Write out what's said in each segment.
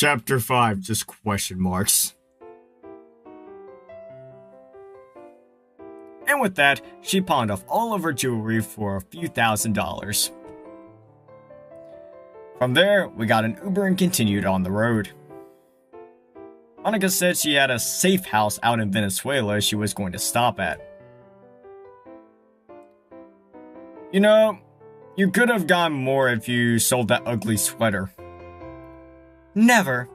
Chapter 5, just question marks. And with that, she pawned off all of her jewelry for a few $1,000s. From there, we got an Uber and continued on the road. Monica said she had a safe house out in Venezuela she was going to stop at. You know, you could have gotten more if you sold that ugly sweater. Never.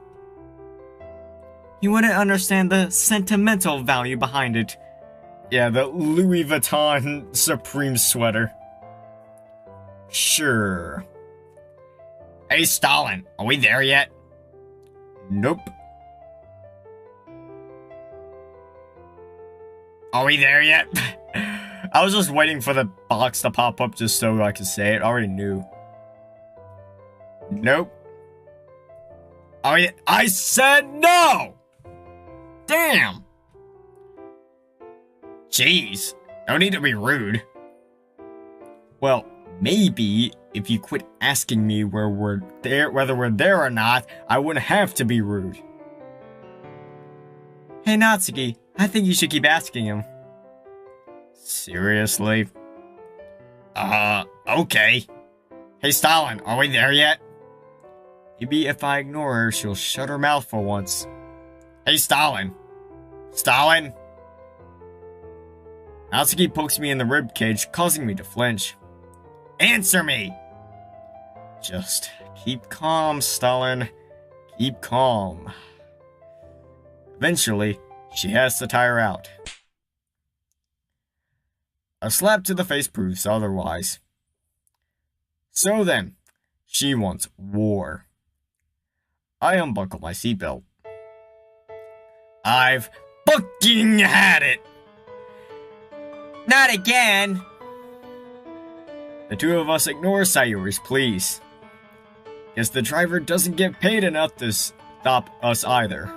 You wouldn't understand the sentimental value behind it. Yeah, the Louis Vuitton Supreme sweater. Sure. Hey, Stalin, are we there yet? Nope. Are we there yet? I was just waiting for the box to pop up just so I could say it. I already knew. Nope. I said no! Damn! Jeez, no need to be rude. Well, maybe if you quit asking me whether we're there or not, I wouldn't have to be rude. Hey Natsuki, I think you should keep asking him. Seriously? Okay. Hey Stalin, are we there yet? Maybe if I ignore her, she'll shut her mouth for once. Hey Stalin. Stalin? Natsuki pokes me in the ribcage, causing me to flinch. Answer me! Just keep calm, Stalin. Keep calm. Eventually, she has to tire out. A slap to the face proves otherwise. So then, she wants war. I unbuckle my seatbelt. I've fucking had it! Not again! The two of us ignore Sayuri's pleas. Guess the driver doesn't get paid enough to stop us either.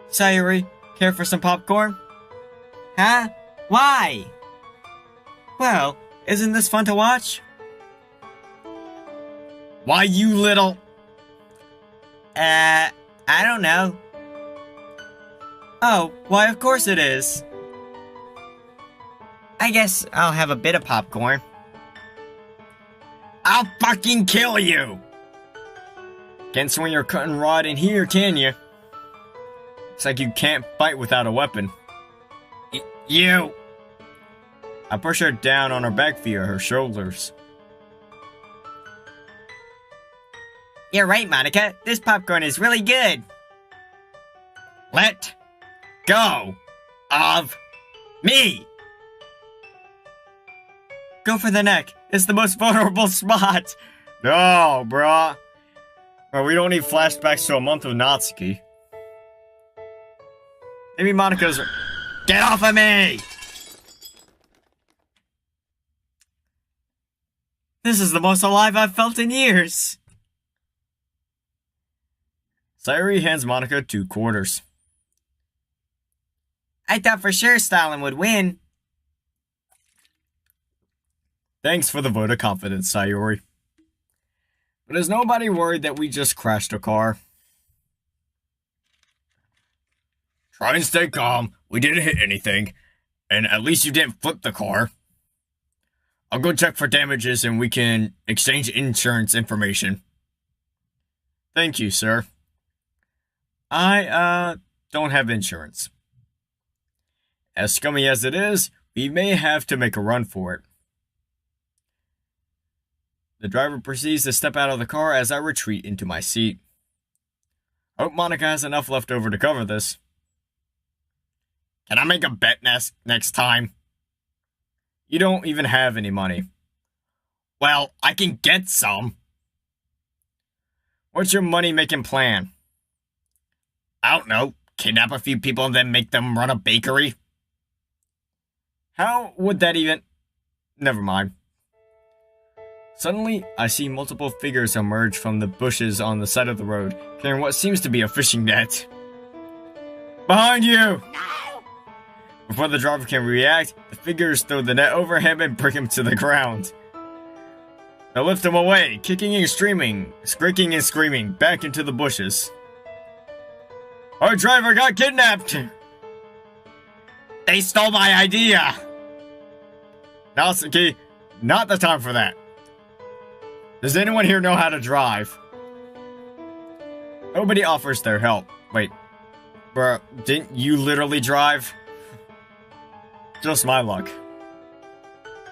Sayuri, care for some popcorn? Huh? Why? Well, isn't this fun to watch? Why, you little... I don't know. Oh, why of course it is. I guess I'll have a bit of popcorn. I'll fucking kill you! Can't swing your cutting rod in here, can you? Looks like you can't fight without a weapon. You! I push her down on her back via her shoulders. You're right, Monica. This popcorn is really good. Let go of me! Go for the neck. It's the most vulnerable spot. No, bruh. Well, we don't need flashbacks to a month of Natsuki. Maybe Monica's... Get off of me! This is the most alive I've felt in years. Sayuri hands Monica 2 quarters. I thought for sure Stalin would win. Thanks for the vote of confidence, Sayuri. But is nobody worried that we just crashed a car? Try and stay calm. We didn't hit anything. And at least you didn't flip the car. I'll go check for damages and we can exchange insurance information. Thank you, sir. I, don't have insurance. As scummy as it is, we may have to make a run for it. The driver proceeds to step out of the car as I retreat into my seat. Hope Monica has enough left over to cover this. Can I make a bet next time? You don't even have any money. Well, I can get some. What's your money-making plan? I don't know. Kidnap a few people and then make them run a bakery? How would that even... Never mind. Suddenly, I see multiple figures emerge from the bushes on the side of the road, carrying what seems to be a fishing net. Behind you! No! Before the driver can react, the figures throw the net over him and bring him to the ground. I lift him away, kicking and screaming, squeaking and screaming, back into the bushes. Our driver got kidnapped! They stole my idea! Natsuki, not the time for that. Does anyone here know how to drive? Nobody offers their help. Wait, bruh, didn't you literally drive? Just my luck.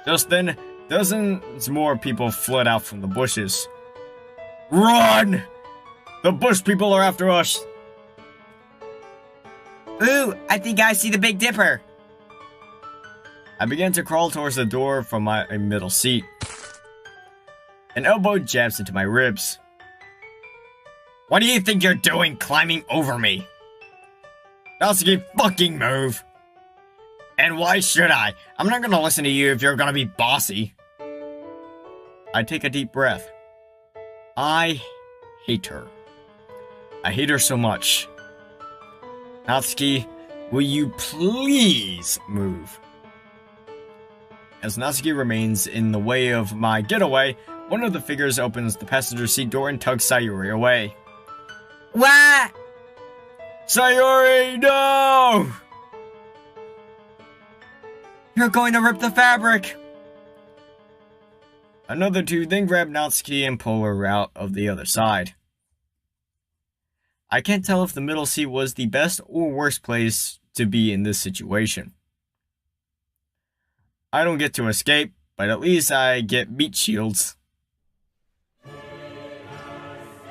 Just then, dozens more people fled out from the bushes. Run! The bush people are after us! Ooh, I think I see the Big Dipper. I began to crawl towards the door from my middle seat. An elbow jabs into my ribs. What do you think you're doing climbing over me? Natsuki, fucking move! And why should I? I'm not gonna listen to you if you're gonna be bossy. I take a deep breath. I hate her. I hate her so much. Natsuki, will you please move? As Natsuki remains in the way of my getaway, one of the figures opens the passenger seat door and tugs Sayuri away. What? Sayuri, no! You're going to rip the fabric. Another two then grab Natsuki and pull her out of the other side. I can't tell if the middle seat was the best or worst place to be in this situation. I don't get to escape, but at least I get meat shields.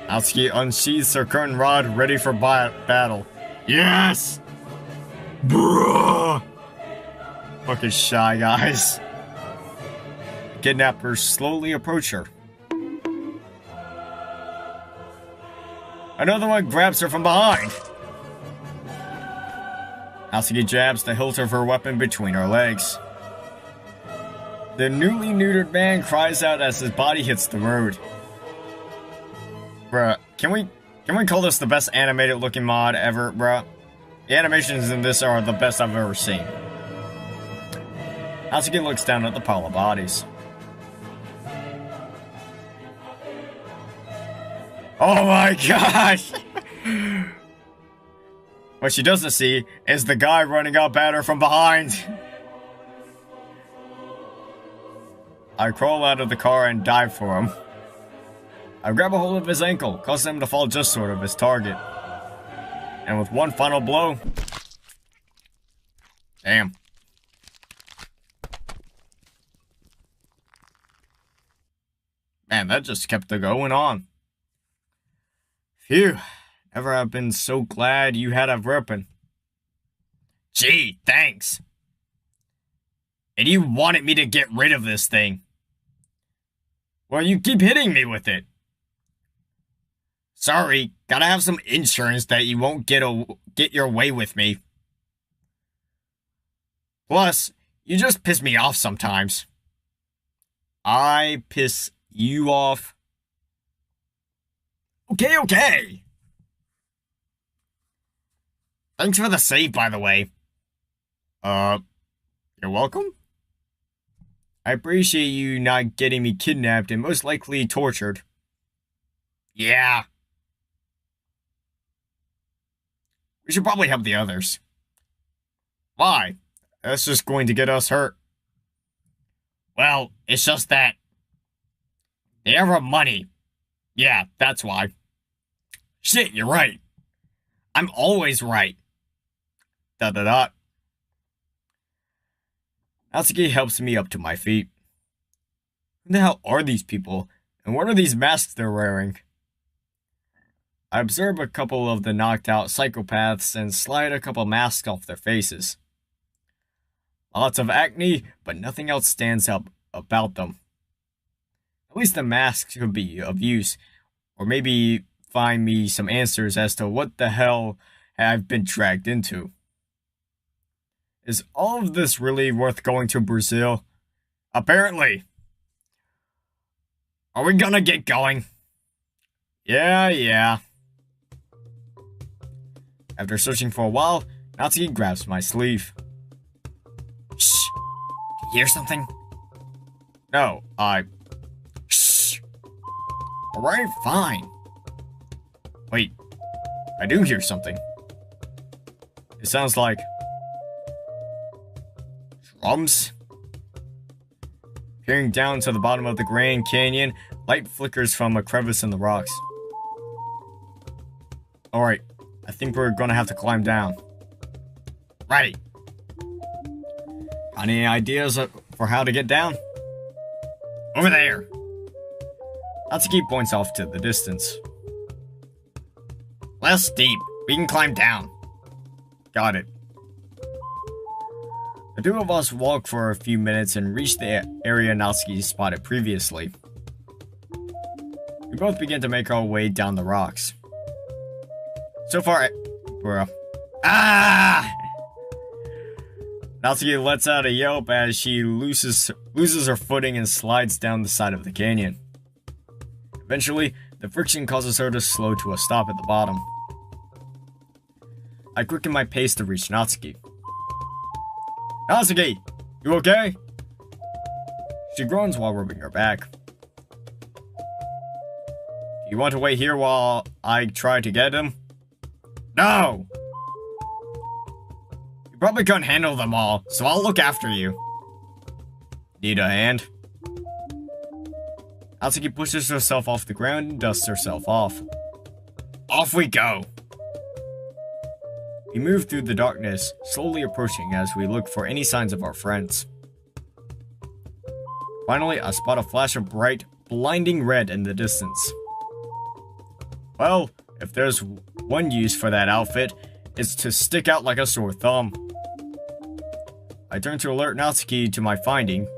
Natsuki unsheathes her curtain rod, ready for battle. Yes! Bruh! Fucking shy guys. Kidnappers slowly approach her. Another one grabs her from behind. Natsuki jabs the hilt of her weapon between her legs. The newly neutered man cries out as his body hits the road. Bruh, can we call this the best animated looking mod ever, bruh? The animations in this are the best I've ever seen. Natsuki looks down at the pile of bodies. Oh my gosh! What she doesn't see is the guy running up at her from behind. I crawl out of the car and dive for him. I grab a hold of his ankle, causing him to fall just short of his target. And with one final blow... Damn. Man, that just kept going on. Phew. Never have been so glad you had a weapon. Gee, thanks. And you wanted me to get rid of this thing. Well, you keep hitting me with it. Sorry, gotta have some insurance that you won't get your way with me. Plus, you just piss me off sometimes. I piss you off? Okay. Thanks for the save, by the way. You're welcome? I appreciate you not getting me kidnapped and most likely tortured. Yeah. We should probably help the others. Why? That's just going to get us hurt. Well, it's just that they have our money. Yeah, that's why. Shit, you're right. I'm always right. Natsuki helps me up to my feet. Who the hell are these people? And what are these masks they're wearing? I observe a couple of the knocked out psychopaths and slide a couple masks off their faces. Lots of acne, but nothing else stands out about them. At least the masks could be of use, or maybe find me some answers as to what the hell I've been dragged into. Is all of this really worth going to Brazil? Apparently. Are we gonna get going? Yeah. After searching for a while, Natsuki grabs my sleeve. Shh. You hear something? No, Shh. Alright, fine. Wait, I do hear something. It sounds like drums. Peering down to the bottom of the Grand Canyon, light flickers from a crevice in the rocks. Alright, I think we're gonna have to climb down. Right. Got any ideas for how to get down? Over there! Natsuki points off to the distance. Less steep. We can climb down. Got it. The two of us walk for a few minutes and reach the area Natsuki spotted previously. We both begin to make our way down the rocks. So far, bruh. Ah! Natsuki lets out a yelp as she loses her footing and slides down the side of the canyon. Eventually, the friction causes her to slow to a stop at the bottom. I quicken my pace to reach Natsuki. Natsuki, you okay? She groans while rubbing her back. You want to wait here while I try to get him? No! You probably couldn't handle them all, so I'll look after you. Need a hand? Natsuki pushes herself off the ground and dusts herself off. Off we go! We move through the darkness, slowly approaching as we look for any signs of our friends. Finally, I spot a flash of bright, blinding red in the distance. Well, if there's one use for that outfit, it's to stick out like a sore thumb. I turn to alert Natsuki to my findings,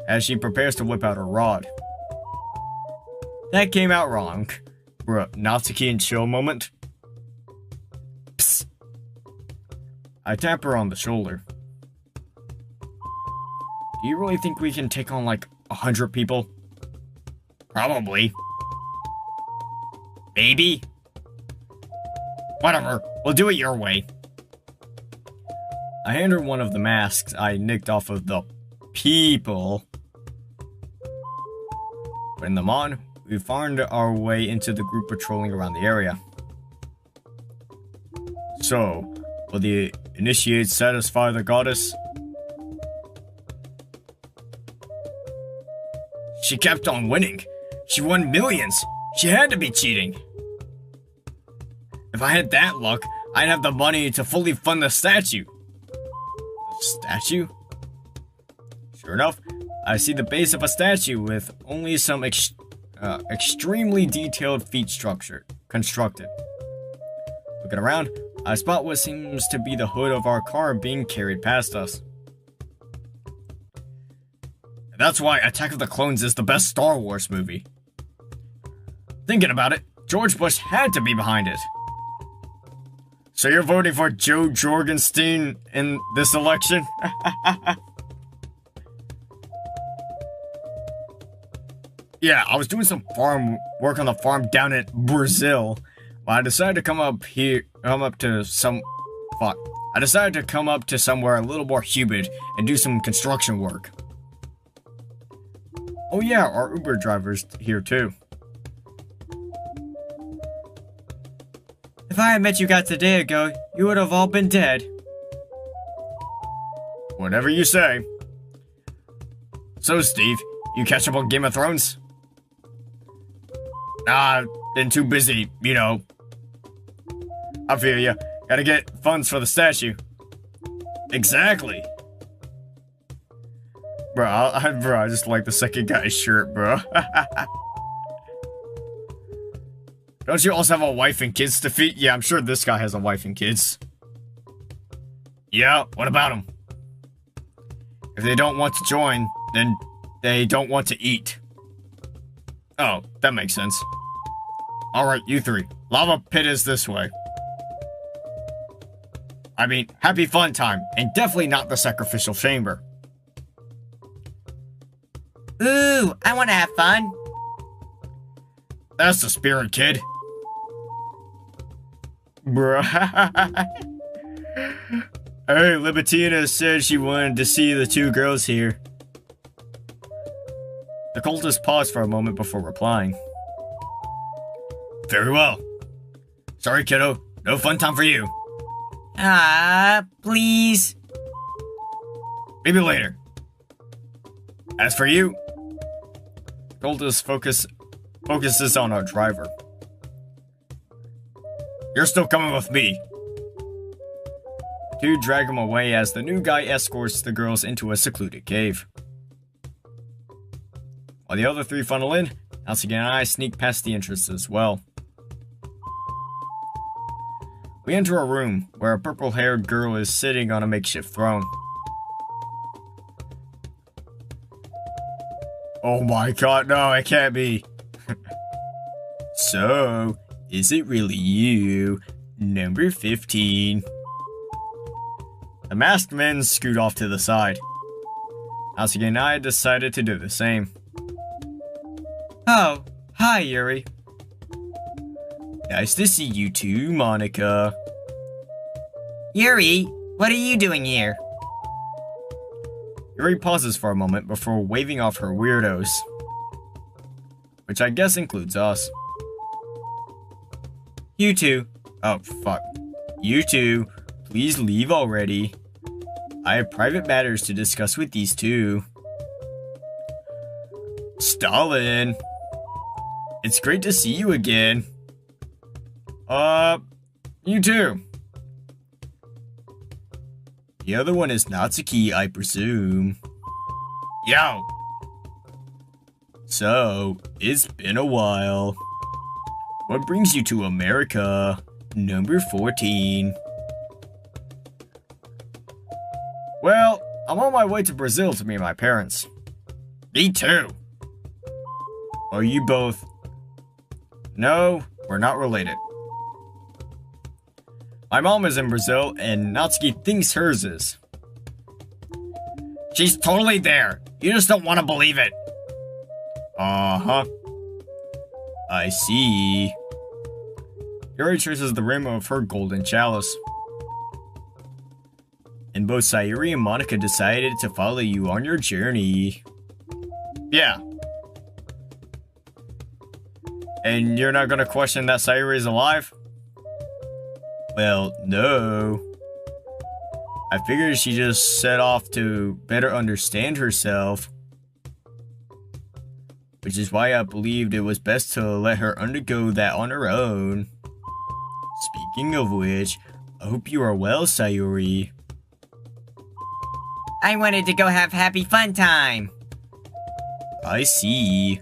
as she prepares to whip out her rod. That came out wrong. Bruh, Natsuki and chill moment. Psst. I tap her on the shoulder. Do you really think we can take on like 100 people? Probably. Maybe? Whatever, we'll do it your way. I hand her one of the masks I nicked off of the people. Putting them on, we found our way into the group patrolling around the area. So, will the initiate satisfy the goddess? She kept on winning. She won millions. She had to be cheating. If I had that luck, I'd have the money to fully fund the statue. The statue? Sure enough, I see the base of a statue with only some extremely detailed feet constructed. Looking around, I spot what seems to be the hood of our car being carried past us. That's why Attack of the Clones is the best Star Wars movie. Thinking about it, George Bush had to be behind it. So you're voting for Joe Jorgenstein in this election? Yeah, I was doing some farm work on the farm down in Brazil. But I decided to come up to somewhere a little more humid and do some construction work. Oh yeah, our Uber driver's here too. If I had met you guys a day ago, you would have all been dead. Whatever you say. So, Steve, you catch up on Game of Thrones? Nah, been too busy, you know. I feel ya. Gotta get funds for the statue. Exactly. Bro, I just like the second guy's shirt, bro. Don't you also have a wife and kids to feed? Yeah, I'm sure this guy has a wife and kids. Yeah, what about them? If they don't want to join, then they don't want to eat. Oh, that makes sense. Alright, you three. Lava pit is this way. I mean, happy fun time, and definitely not the sacrificial chamber. Ooh, I want to have fun. That's the spirit, kid. Bruh. Hey, Libertina said she wanted to see the two girls here. The cultist paused for a moment before replying. very well. Sorry, kiddo. No fun time for you. Please. Maybe later. As for you, Goldust focuses on our driver. You're still coming with me. The two drag him away as the new guy escorts the girls into a secluded cave. While the other three funnel in, Natsuki and I sneak past the entrance as well. We enter a room where a purple-haired girl is sitting on a makeshift throne. Oh my god, no, it can't be. So, is it really you, number 15? The masked men scoot off to the side. Natsuki and I decided to do the same. Oh, hi, Yuri. Nice to see you too, Monika. Yuri, what are you doing here? Yuri pauses for a moment before waving off her weirdos. Which I guess includes us. You two. Oh, fuck. You two, please leave already. I have private matters to discuss with these two. Stalin. It's great to see you again. You too. The other one is Natsuki, I presume. Yo! So, it's been a while. What brings you to America, number 14? Well, I'm on my way to Brazil to meet my parents. Me too. Are you both? No, we're not related. My mom is in Brazil, and Natsuki thinks hers is. She's totally there. You just don't want to believe it. Uh-huh. I see. Yuri traces the rim of her golden chalice. And both Sayuri and Monika decided to follow you on your journey. Yeah. And you're not gonna question that Sayuri is alive? Well, no. I figured she just set off to better understand herself. Which is why I believed it was best to let her undergo that on her own. Speaking of which, I hope you are well, Sayuri. I wanted to go have happy fun time. I see.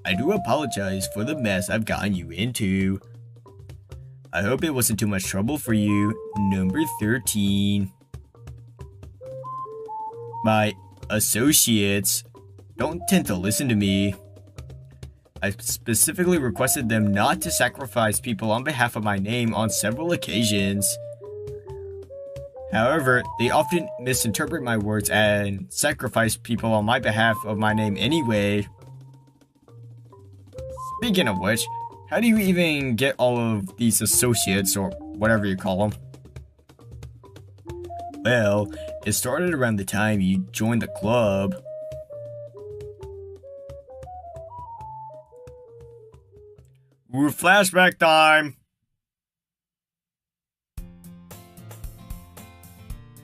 I do apologize for the mess I've gotten you into. I hope it wasn't too much trouble for you, number 13. My associates don't tend to listen to me. I specifically requested them not to sacrifice people on behalf of my name on several occasions. However, they often misinterpret my words and sacrifice people on my behalf of my name anyway. Speaking of which, how do you even get all of these associates, or whatever you call them? Well, it started around the time you joined the club. Ooh, flashback time!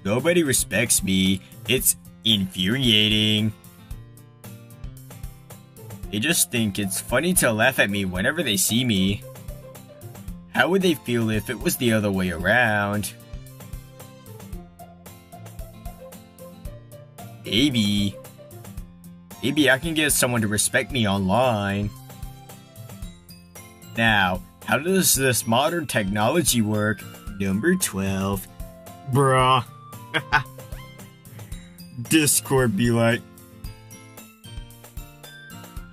Nobody respects me. It's infuriating. They just think it's funny to laugh at me whenever they see me. How would they feel if it was the other way around? Maybe I can get someone to respect me online. Now, how does this modern technology work? Number 12. Bruh. Discord be like.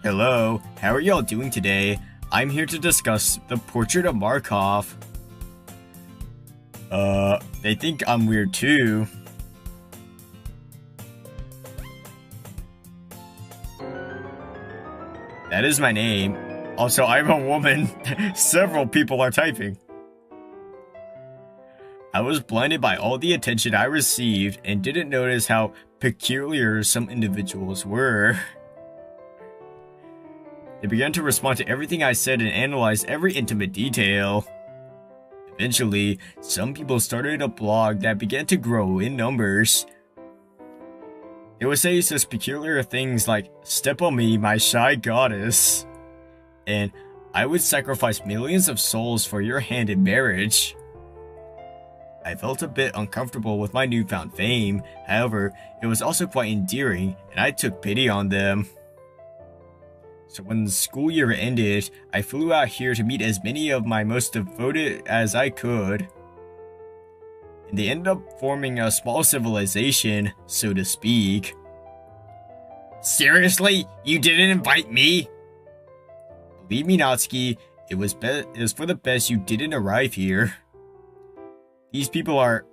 Hello, how are y'all doing today? I'm here to discuss the portrait of Markov. They think I'm weird too. That is my name. Also, I'm a woman. Several people are typing. I was blinded by all the attention I received and didn't notice how peculiar some individuals were. They began to respond to everything I said and analyze every intimate detail. Eventually, some people started a blog that began to grow in numbers. They would say such peculiar things like, "Step on me, my shy goddess," and "I would sacrifice millions of souls for your hand in marriage." I felt a bit uncomfortable with my newfound fame. However, it was also quite endearing, and I took pity on them. So when the school year ended, I flew out here to meet as many of my most devoted as I could. And they ended up forming a small civilization, so to speak. Seriously? You didn't invite me? Believe me, Natsuki, it was for the best you didn't arrive here. These people are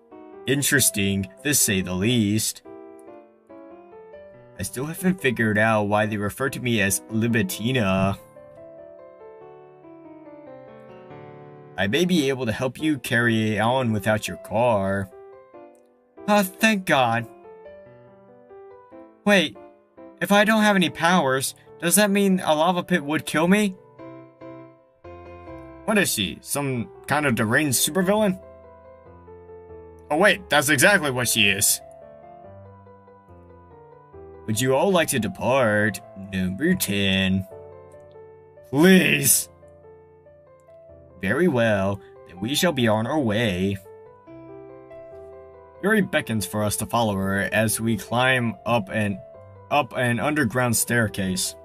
interesting, to say the least. I still haven't figured out why they refer to me as Libitina. I may be able to help you carry on without your car. Thank God. Wait, if I don't have any powers, does that mean a lava pit would kill me? What is she? Some kind of deranged supervillain? Oh wait, that's exactly what she is. Would you all like to depart? Number 10. Please. Very well, then we shall be on our way. Yuri beckons for us to follow her as we climb up an underground staircase.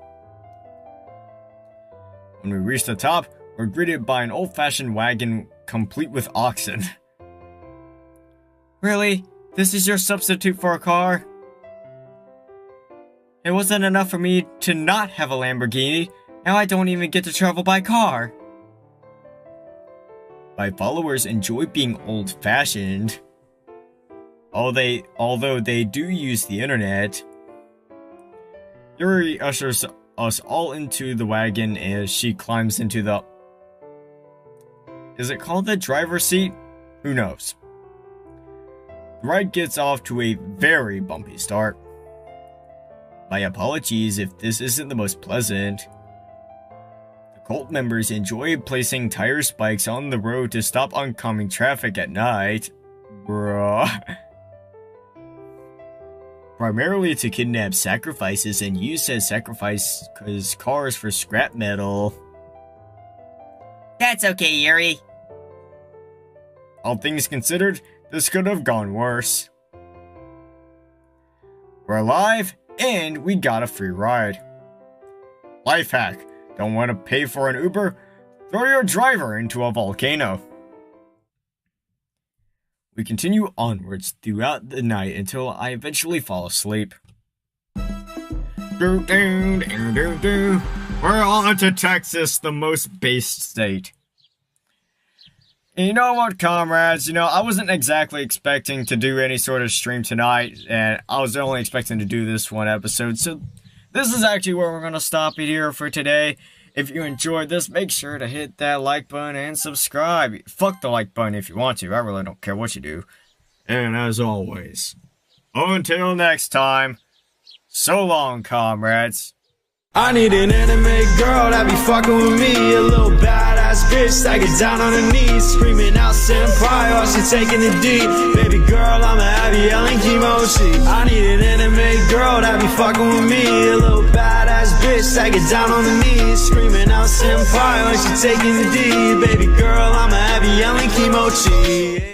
When we reach the top, we're greeted by an old-fashioned wagon complete with oxen. Really? This is your substitute for a car? It wasn't enough for me to not have a Lamborghini. Now I don't even get to travel by car. My followers enjoy being old-fashioned. Although they do use the internet. Yuri ushers us all into the wagon as she climbs into the... Is it called the driver's seat? Who knows? The ride gets off to a very bumpy start. My apologies if this isn't the most pleasant. The cult members enjoy placing tire spikes on the road to stop oncoming traffic at night. Bruh. Primarily to kidnap sacrifices and use as sacrifice cars for scrap metal. That's okay, Yuri. All things considered, this could have gone worse. We're alive, and we got a free ride. Life hack. Don't want to pay for an Uber? Throw your driver into a volcano. We continue onwards throughout the night until I eventually fall asleep. We're on to Texas, the most based state. And you know what, comrades? I wasn't exactly expecting to do any sort of stream tonight, and I was only expecting to do this one episode, so this is actually where we're going to stop it here for today. If you enjoyed this, make sure to hit that like button and subscribe. Fuck the like button if you want to. I really don't care what you do. And as always, until next time, so long, comrades. I need an anime girl that be fucking with me. A little badass bitch that gets down on her knees, screaming out senpai while she taking the D. Baby girl, I'ma have you yelling kimochi. I need an anime girl that be fucking with me. A little badass bitch that gets down on her knees, screaming out senpai while she taking the D. Baby girl, I'ma have you yelling kimochi.